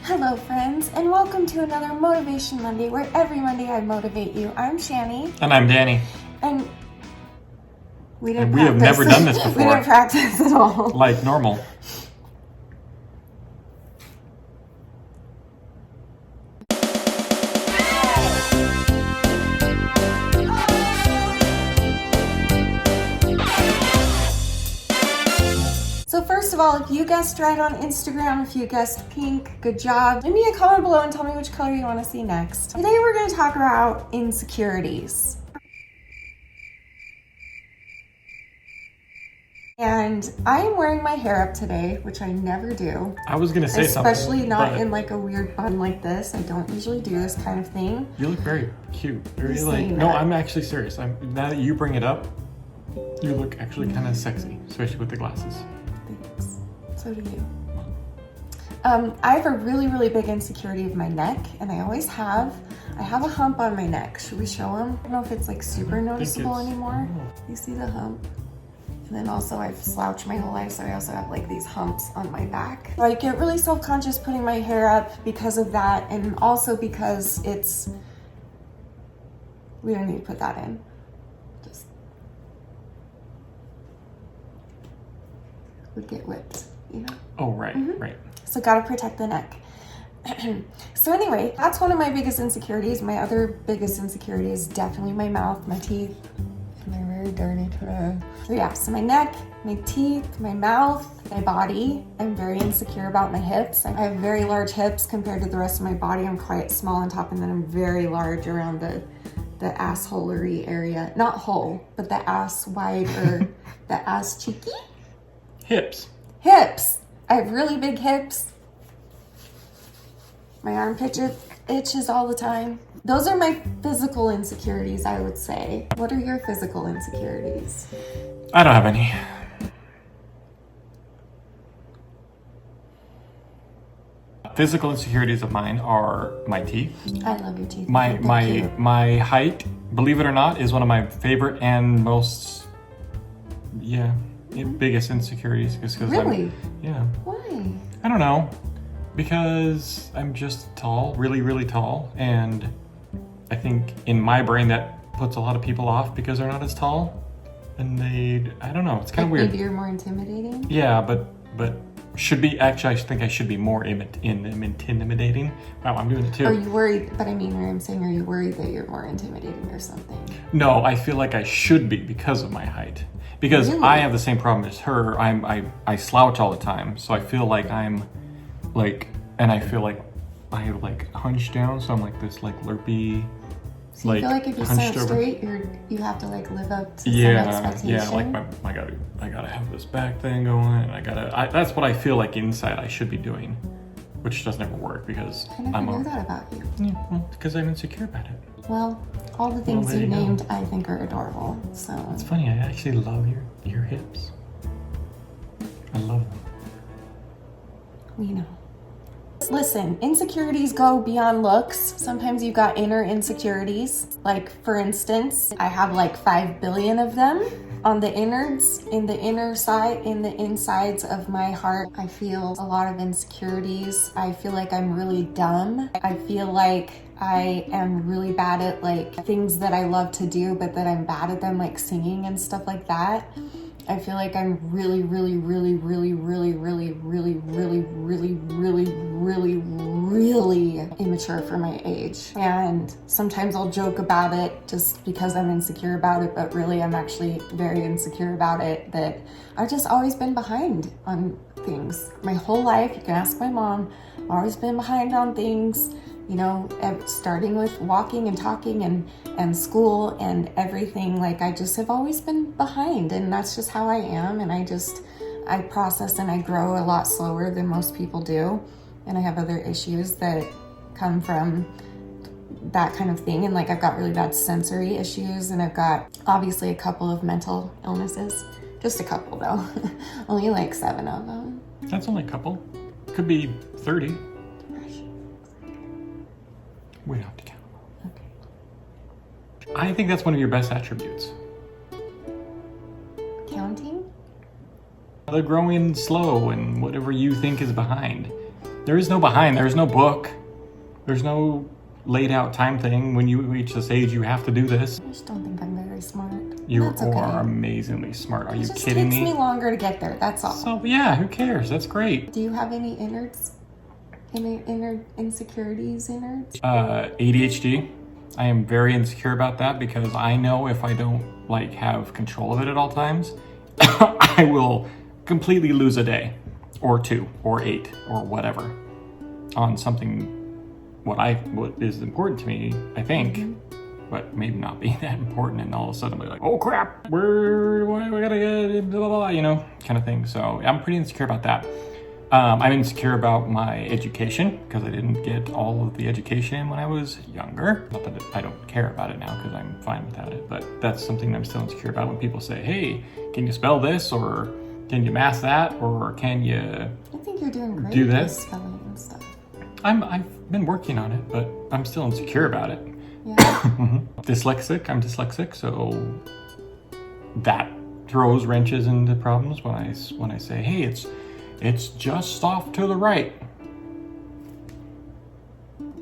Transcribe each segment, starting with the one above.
Hello friends, and welcome to another Motivation Monday, where every Monday I motivate you. I'm Shani. And I'm Danny. And we have never done this before. We didn't practice at all. Like normal. So first of all, if you guessed right on Instagram, if you guessed pink, good job. Leave me a comment below and tell me which color you want to see next. Today we're going to talk about insecurities. And I am wearing my hair up today, which I never do. I was going to say something. Especially not in like a weird bun like this. I don't usually do this kind of thing. You look very cute. Very like, no, I'm actually serious. Now that you bring it up, you look actually kind of sexy, especially with the glasses. Thanks. So do you. I have a really big insecurity of my neck, and I always have. I have a hump on my neck. Should we show them? I don't know if it's like super noticeable anymore. You see the hump? And then also I've slouched my whole life, so I also have like these humps on my back. I get really self-conscious putting my hair up because of that, and also because we don't need to put that in. Just would get whipped, you know? Oh, right, right. So gotta protect the neck. So anyway, that's one of my biggest insecurities. My other biggest insecurity is definitely my mouth, my teeth. And they're very dirty today. So yeah, so my neck, my teeth, my mouth, my body. I'm very insecure about my hips. I have very large hips compared to the rest of my body. I'm quite small on top, and then I'm very large around the assholery area. Not hole, but the ass wide or the ass cheeky. Hips. I have really big hips. My armpit itches all the time. Those are my physical insecurities, I would say. What are your physical insecurities? I don't have any. Physical insecurities of mine are my teeth. I love your teeth. My height, believe it or not, is one of my favorite and most biggest insecurities. Really? Yeah. Why? I don't know. Because I'm just tall, really tall, and I think in my brain that puts a lot of people off because they're not as tall, and I don't know, it's kind of weird. Maybe you're more intimidating? Yeah, but should be, actually I think I should be more intimidating. Wow, I'm doing it too. Are you worried, but I mean, I'm saying, are you worried that you're more intimidating or something? No, I feel like I should be because of my height. Because Really? I have the same problem as her. I slouch all the time, so I feel like I'm and I feel like I like hunch down, so I'm like this like lurpy. So you feel like if you stand up straight, you have to like live up to some expectation? Yeah, like I gotta have this back thing going, and that's what I feel like inside I should be doing, which doesn't ever work because I never knew that about you. Yeah, well, because I'm insecure about it. Well, all the things you named I think are adorable, so. It's funny, I actually love your hips. I love them. We know. Listen, insecurities go beyond looks. Sometimes you've got inner insecurities. Like, for instance, I have like 5 billion of them on the innards, in the insides of my heart. I feel a lot of insecurities. I feel like I'm really dumb. I feel like I am really bad at like things that I love to do, but that I'm bad at them, like singing and stuff like that. I feel like I'm really immature for my age. And sometimes I'll joke about it just because I'm insecure about it, but really I'm actually very insecure about it, that I've just always been behind on things. My whole life, you can ask my mom, I've always been behind on things. You know, starting with walking and talking and school and everything, like I just have always been behind, and that's just how I am. And I process and I grow a lot slower than most people do. And I have other issues that come from that kind of thing. And like I've got really bad sensory issues, and I've got obviously a couple of mental illnesses. Just a couple though, only like 7 of them. That's only a couple. Could be 30. We don't have to count them. Okay. I think that's one of your best attributes. Counting? They're growing slow and whatever you think is behind. There is no behind. There's no book. There's no laid out time thing. When you reach this age, you have to do this. I just don't think I'm very smart. You That's okay. are amazingly smart. Are you It just kidding takes me? me longer to get there. That's all. So yeah, who cares? That's great. Do you have any innards? Any inner insecurities, innards? ADHD. I am very insecure about that because I know if I don't like have control of it at all times, I will completely lose a day or 2 or 8 or whatever on something what is important to me, I think, but maybe not be that important, and all of a sudden be like, oh crap, we gotta get blah, blah, blah, you know, kind of thing. So I'm pretty insecure about that. I'm insecure about my education because I didn't get all of the education when I was younger. Not that I don't care about it now because I'm fine without it, but that's something I'm still insecure about when people say, hey, can you spell this, or can you math that, or can you I think you're doing great do with this? spelling and stuff. I've been working on it, but I'm still insecure about it. Yeah. Dyslexic, I'm dyslexic, so that throws wrenches into problems when I say, hey, it's just off to the right.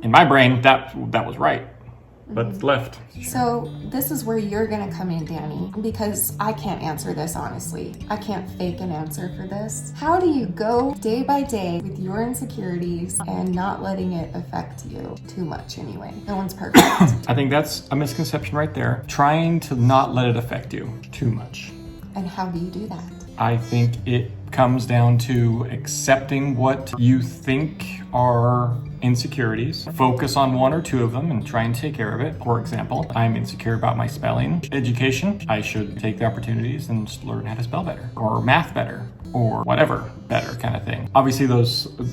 In my brain, that was right, but it's left. So this is where you're gonna come in, Danny, because I can't answer this honestly. I can't fake an answer for this. How do you go day by day with your insecurities and not letting it affect you too much anyway? No one's perfect. I think that's a misconception right there. Trying to not let it affect you too much. And how do you do that? I think it comes down to accepting what you think are insecurities. Focus on 1 or 2 of them and try and take care of it. For example, I'm insecure about my spelling education. I should take the opportunities and just learn how to spell better, or math better, or whatever better kind of thing. Obviously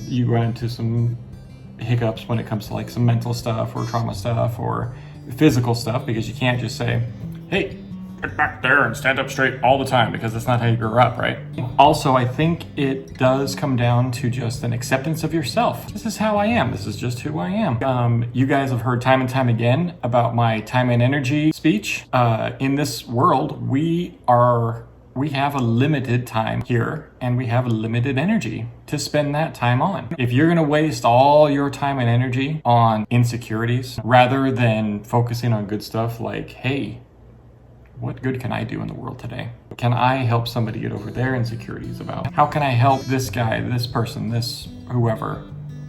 you run into some hiccups when it comes to like some mental stuff or trauma stuff or physical stuff, because you can't just say, hey, get back there and stand up straight all the time, because that's not how you grew up, right? Also, I think it does come down to just an acceptance of yourself. This is how I am. This is just who I am. You guys have heard time and time again about my time and energy speech. In this world, we have a limited time here, and we have a limited energy to spend that time on. If you're gonna waste all your time and energy on insecurities rather than focusing on good stuff like, hey, what good can I do in the world today? Can I help somebody get over their insecurities about? How can I help this guy, this person, this whoever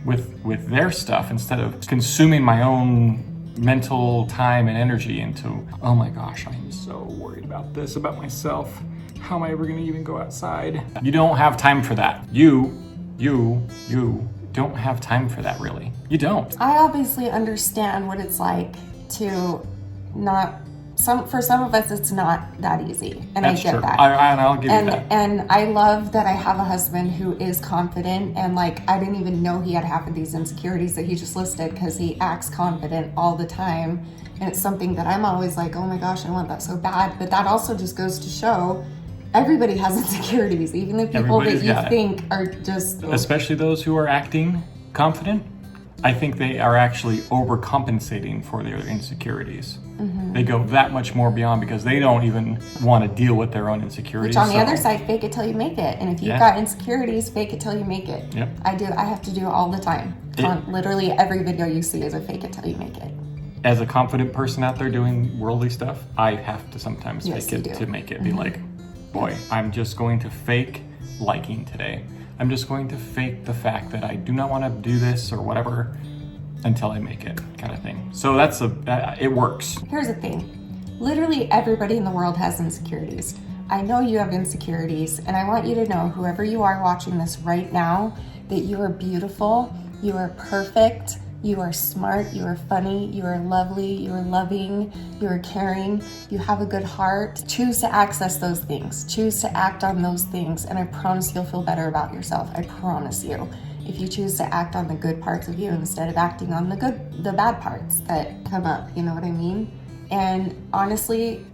with their stuff, instead of consuming my own mental time and energy into, oh my gosh, I'm so worried about this, about myself. How am I ever gonna even go outside? You don't have time for that. You don't have time for that, really. You don't. I obviously understand what it's like to not. For some of us, it's not that easy, and That's I get true. that. I'll give you that. And I love that I have a husband who is confident, and like I didn't even know he had half of these insecurities that he just listed, because he acts confident all the time, and it's something that I'm always like, oh my gosh, I want that so bad. But that also just goes to show everybody has insecurities, even the people that you think are just, especially those who are acting confident. I think they are actually overcompensating for their insecurities. Mm-hmm. They go that much more beyond because they don't even want to deal with their own insecurities. Which on the other side, fake it till you make it. And if you've got insecurities, fake it till you make it. Yep. I have to do it all the time. Literally every video you see is a fake it till you make it. As a confident person out there doing worldly stuff, I have to sometimes fake it to make it. Be like, boy, I'm just going to fake liking today. I'm just going to fake the fact that I do not want to do this or whatever until I make it, kind of thing. So it works. Here's the thing. Literally everybody in the world has insecurities. I know you have insecurities, and I want you to know, whoever you are watching this right now, that you are beautiful, you are perfect, you are smart, you are funny, you are lovely, you are loving, you are caring, you have a good heart. Choose to access those things. Choose to act on those things, and I promise you'll feel better about yourself. I promise you. If you choose to act on the good parts of you instead of acting on the bad parts that come up, you know what I mean? And honestly,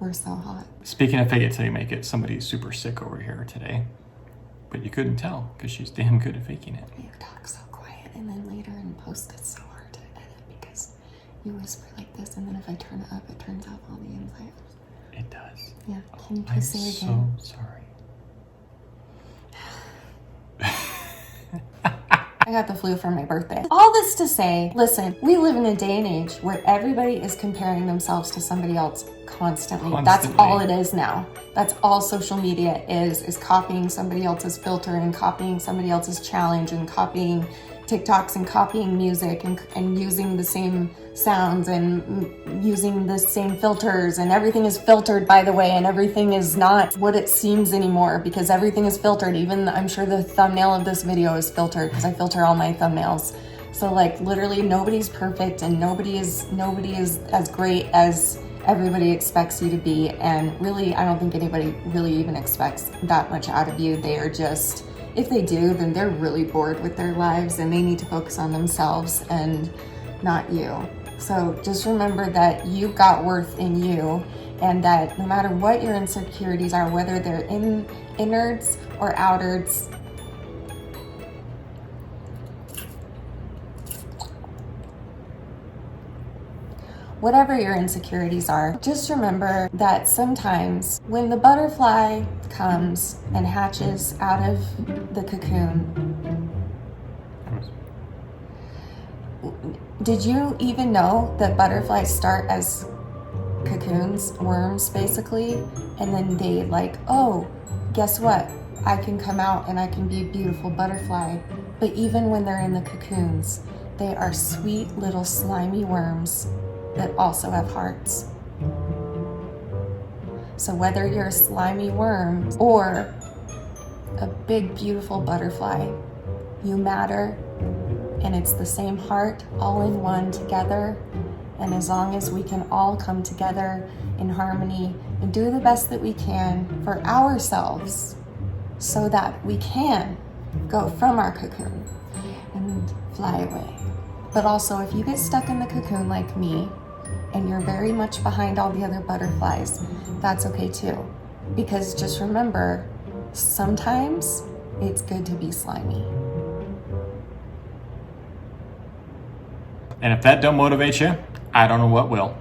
we're so hot. Speaking of fake it till you make it, somebody's super sick over here today, but you couldn't tell because she's damn good at faking it. You talk so quiet, and then later in post it's so hard to edit because You whisper like this, and then if I turn it up, it turns off all the inside. It does. Yeah. Can you I'm please say it again? so sorry. I got the flu for my birthday. All this to say, listen, we live in a day and age where everybody is comparing themselves to somebody else constantly. That's all it is now. That's all social media is copying somebody else's filter and copying somebody else's challenge and copying TikToks and copying music and using the same sounds and using the same filters, and everything is filtered, by the way, and everything is not what it seems anymore because everything is filtered. Even I'm sure the thumbnail of this video is filtered because I filter all my thumbnails. So like literally nobody's perfect and nobody is as great as everybody expects you to be, and really I don't think anybody really even expects that much out of you. They are just, if they do, then they're really bored with their lives and they need to focus on themselves and not you. So just remember that you've got worth in you, and that no matter what your insecurities are, whether they're innards or outards, whatever your insecurities are, just remember that sometimes when the butterfly comes and hatches out of the cocoon, did you even know that butterflies start as cocoons, worms basically, and then they like, oh, guess what? I can come out and I can be a beautiful butterfly. But even when they're in the cocoons, they are sweet little slimy worms that also have hearts. So whether you're a slimy worm or a big beautiful butterfly, you matter, and it's the same heart all in one together. And as long as we can all come together in harmony and do the best that we can for ourselves so that we can go from our cocoon and fly away. But also, if you get stuck in the cocoon like me and you're very much behind all the other butterflies, that's okay too. Because just remember, sometimes it's good to be slimy. And if that don't motivate you, I don't know what will.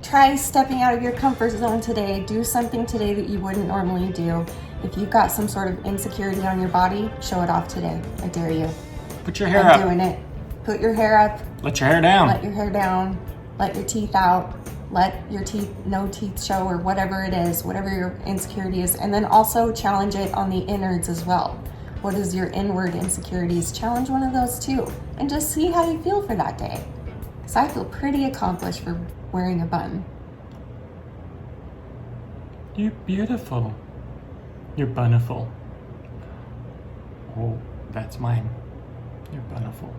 Try stepping out of your comfort zone today. Do something today that you wouldn't normally do. If you've got some sort of insecurity on your body, show it off today. I dare you. Put your hair up. I'm doing it. Put your hair up. Let your hair down. Let your hair down. Let your teeth out. Let your no teeth show, or whatever it is, whatever your insecurity is. And then also challenge it on the innards as well. What is your inward insecurities? Challenge one of those too. And just see how you feel for that day. So I feel pretty accomplished for wearing a bun. You're beautiful. You're buniful. Oh, that's mine. You're buniful.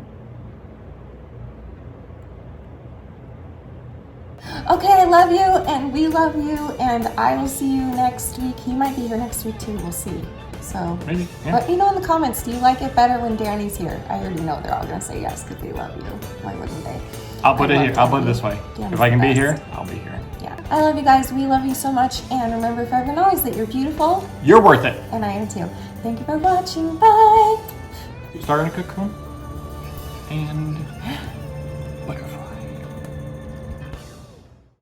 Okay, I love you, and we love you, and I will see you next week. He might be here next week too, we'll see. So, maybe, yeah. Let me know in the comments, do you like it better when Danny's here? I already know they're all gonna say yes because they love you. Why wouldn't they? I'll put it here. I'll put it this way. Danny's if I can the be best. here, I'll be here. Yeah. I love you guys. We love you so much. And remember forever and always that you're beautiful. You're worth it. And I am too. Thank you for watching. Bye. Start in a cocoon. And butterfly.